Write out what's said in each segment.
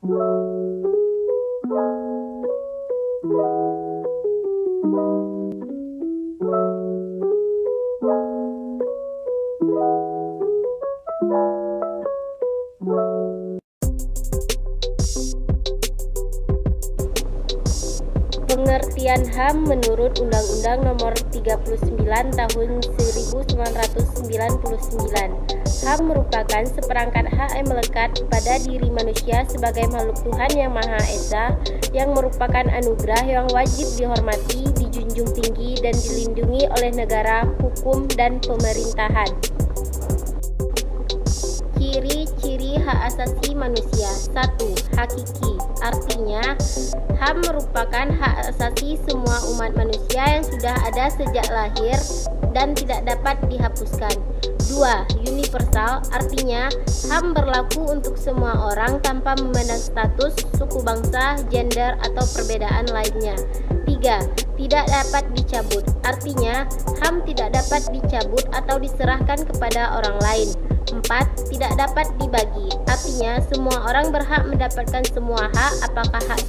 Pengertian HAM menurut Undang-Undang Nomor 39 Tahun 1999. HAM merupakan seperangkat hak yang melekat pada diri manusia sebagai makhluk Tuhan yang Maha Esa, yang merupakan anugerah yang wajib dihormati, dijunjung tinggi, dan dilindungi oleh negara, hukum, dan pemerintahan. Ciri-ciri hak asasi manusia. 1. Hakiki. Artinya, HAM merupakan hak asasi semua umat manusia yang sudah ada sejak lahir dan tidak dapat dihapuskan. 2. Universal. Artinya, HAM berlaku untuk semua orang tanpa memandang status, suku bangsa, gender, atau perbedaan lainnya. 3. Tidak dapat dicabut. Artinya, HAM tidak dapat dicabut atau diserahkan kepada orang lain. 4. Tidak dapat dibagi. Artinya, semua orang berhak mendapatkan semua hak, apakah hak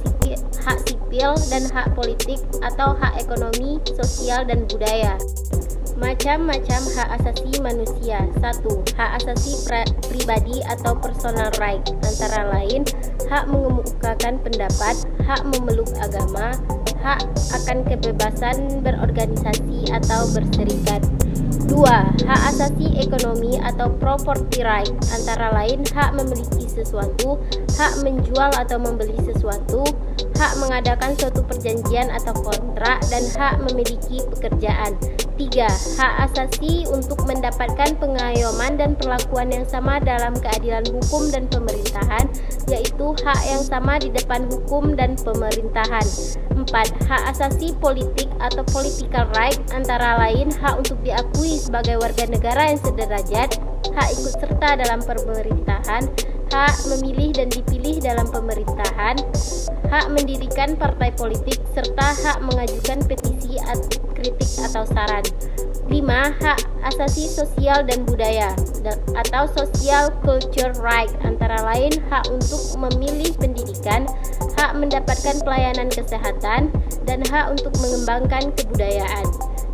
sipil dan hak politik atau hak ekonomi, sosial, dan budaya. Macam-macam hak asasi manusia. 1. Hak asasi pribadi atau personal right, antara lain hak mengemukakan pendapat, hak memeluk agama, hak akan kebebasan berorganisasi atau berserikat. 2. Hak asasi ekonomi atau property right, antara lain hak memiliki sesuatu, hak menjual atau membeli sesuatu, hak mengadakan suatu perjanjian atau kontrak, dan hak memiliki pekerjaan. 3. Hak asasi untuk mendapatkan pengayoman dan perlakuan yang sama dalam keadilan hukum dan pemerintahan, yaitu hak yang sama di depan hukum dan pemerintahan. 4. Hak asasi politik atau political right, antara lain hak untuk diakui sebagai warga negara yang sederajat, hak ikut serta dalam pemerintahan, hak memilih dan dipilih dalam pemerintahan, hak mendirikan partai politik, serta hak mengajukan petisi, kritik, atau saran. 5. Hak asasi sosial dan budaya atau social culture right, antara lain hak untuk memilih pendidikan, hak mendapatkan pelayanan kesehatan, dan hak untuk mengembangkan kebudayaan.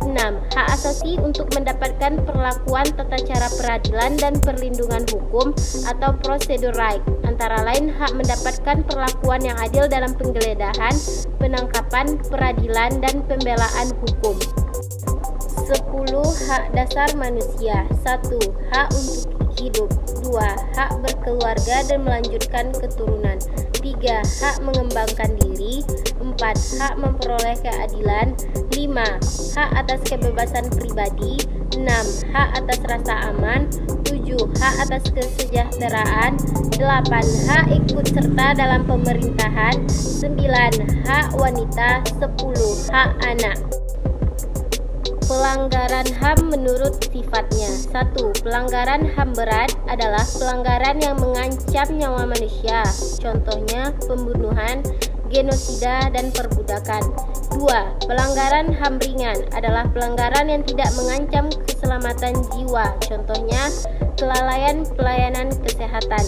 6. Hak asasi untuk mendapatkan perlakuan tata cara peradilan dan perlindungan hukum atau prosedur right, antara lain hak mendapatkan perlakuan yang adil dalam penggeledahan, penangkapan, peradilan, dan pembelaan hukum. 10. Hak dasar manusia. 1. Hak untuk hidup. 2. Hak berkeluarga dan melanjutkan keturunan. 3. Hak mengembangkan diri. 4. Hak memperoleh keadilan. 5. Hak atas kebebasan pribadi. 6. Hak atas rasa aman. 7. Hak atas kesejahteraan. 8. Hak ikut serta dalam pemerintahan. 9. Hak wanita. 10. Hak anak. Pelanggaran HAM menurut sifatnya. 1. Pelanggaran HAM berat adalah pelanggaran yang mengancam nyawa manusia, contohnya pembunuhan, genosida, dan perbudakan. 2. Pelanggaran HAM ringan adalah pelanggaran yang tidak mengancam keselamatan jiwa, contohnya kelalaian pelayanan kesehatan.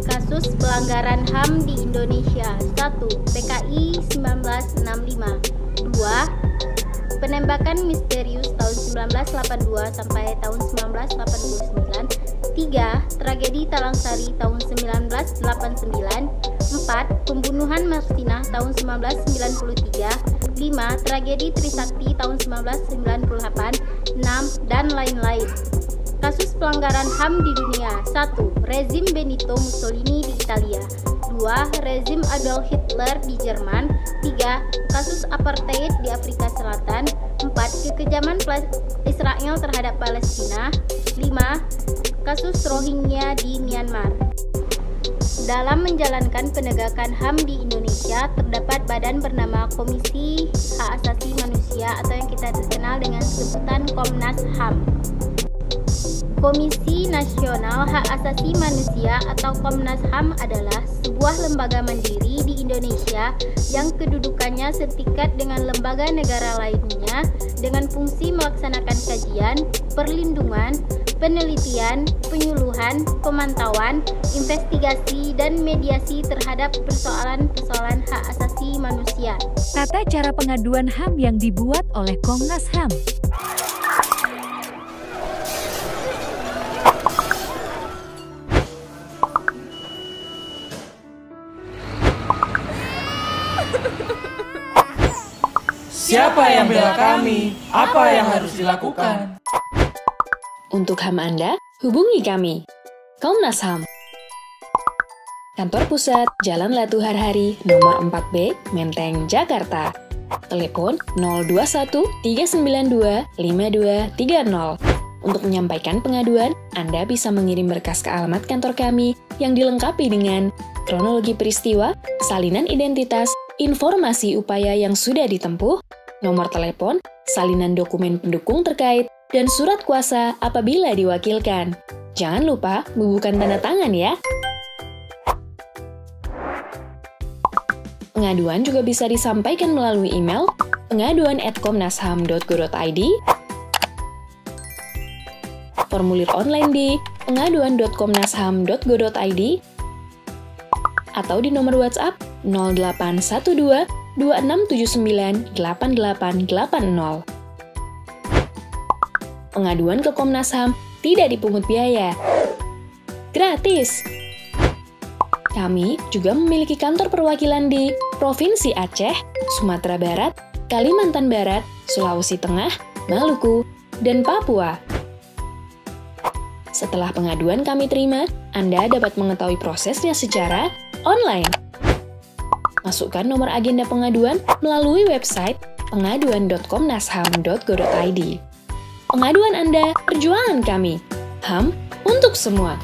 Kasus pelanggaran HAM di Indonesia. 1. PKI 1965. 2. Penembakan misterius tahun 1982 sampai tahun 1989. 3. Tragedi Talang Sari tahun 1989. 4. Pembunuhan Marsinah tahun 1993. 5. Tragedi Trisakti tahun 1998. 6. Dan lain-lain. Kasus pelanggaran HAM di dunia. 1. Rezim Benito Mussolini di Italia. 2. Rezim Adolf Hitler di Jerman. 3. Kasus apartheid di Afrika Selatan. 4. Kekejaman Israel terhadap Palestina. 5. Kasus Rohingya di Myanmar. Dalam menjalankan penegakan HAM di Indonesia, terdapat badan bernama Komisi Hak Asasi Manusia atau yang kita kenal dengan sebutan Komnas HAM. Komisi Nasional Hak Asasi Manusia atau Komnas HAM adalah sebuah lembaga mandiri di Indonesia yang kedudukannya setingkat dengan lembaga negara lainnya dengan fungsi melaksanakan kajian, perlindungan, penelitian, penyuluhan, pemantauan, investigasi, dan mediasi terhadap persoalan-persoalan hak asasi manusia. Tata cara pengaduan HAM yang dibuat oleh Komnas HAM. Siapa yang bela kami? Apa yang harus dilakukan? Untuk HAM Anda, hubungi kami. Komnas HAM. Kantor Pusat, Jalan Latu Harhari, nomor 4B, Menteng, Jakarta. Telepon 021 392 5230. Untuk menyampaikan pengaduan, Anda bisa mengirim berkas ke alamat kantor kami yang dilengkapi dengan kronologi peristiwa, salinan identitas, informasi upaya yang sudah ditempuh, nomor telepon, salinan dokumen pendukung terkait, dan surat kuasa apabila diwakilkan. Jangan lupa bubuhkan tanda tangan ya. Pengaduan juga bisa disampaikan melalui email pengaduan@komnasham.go.id, formulir online di pengaduan.komnasham.go.id, atau di nomor WhatsApp 0812 2679 8880. Pengaduan ke Komnas HAM tidak dipungut biaya. Gratis! Kami juga memiliki kantor perwakilan di Provinsi Aceh, Sumatera Barat, Kalimantan Barat, Sulawesi Tengah, Maluku, dan Papua. Setelah pengaduan kami terima, Anda dapat mengetahui prosesnya secara online. Masukkan nomor agenda pengaduan melalui website pengaduan.komnasham.go.id. Pengaduan Anda, perjuangan kami. HAM untuk semua.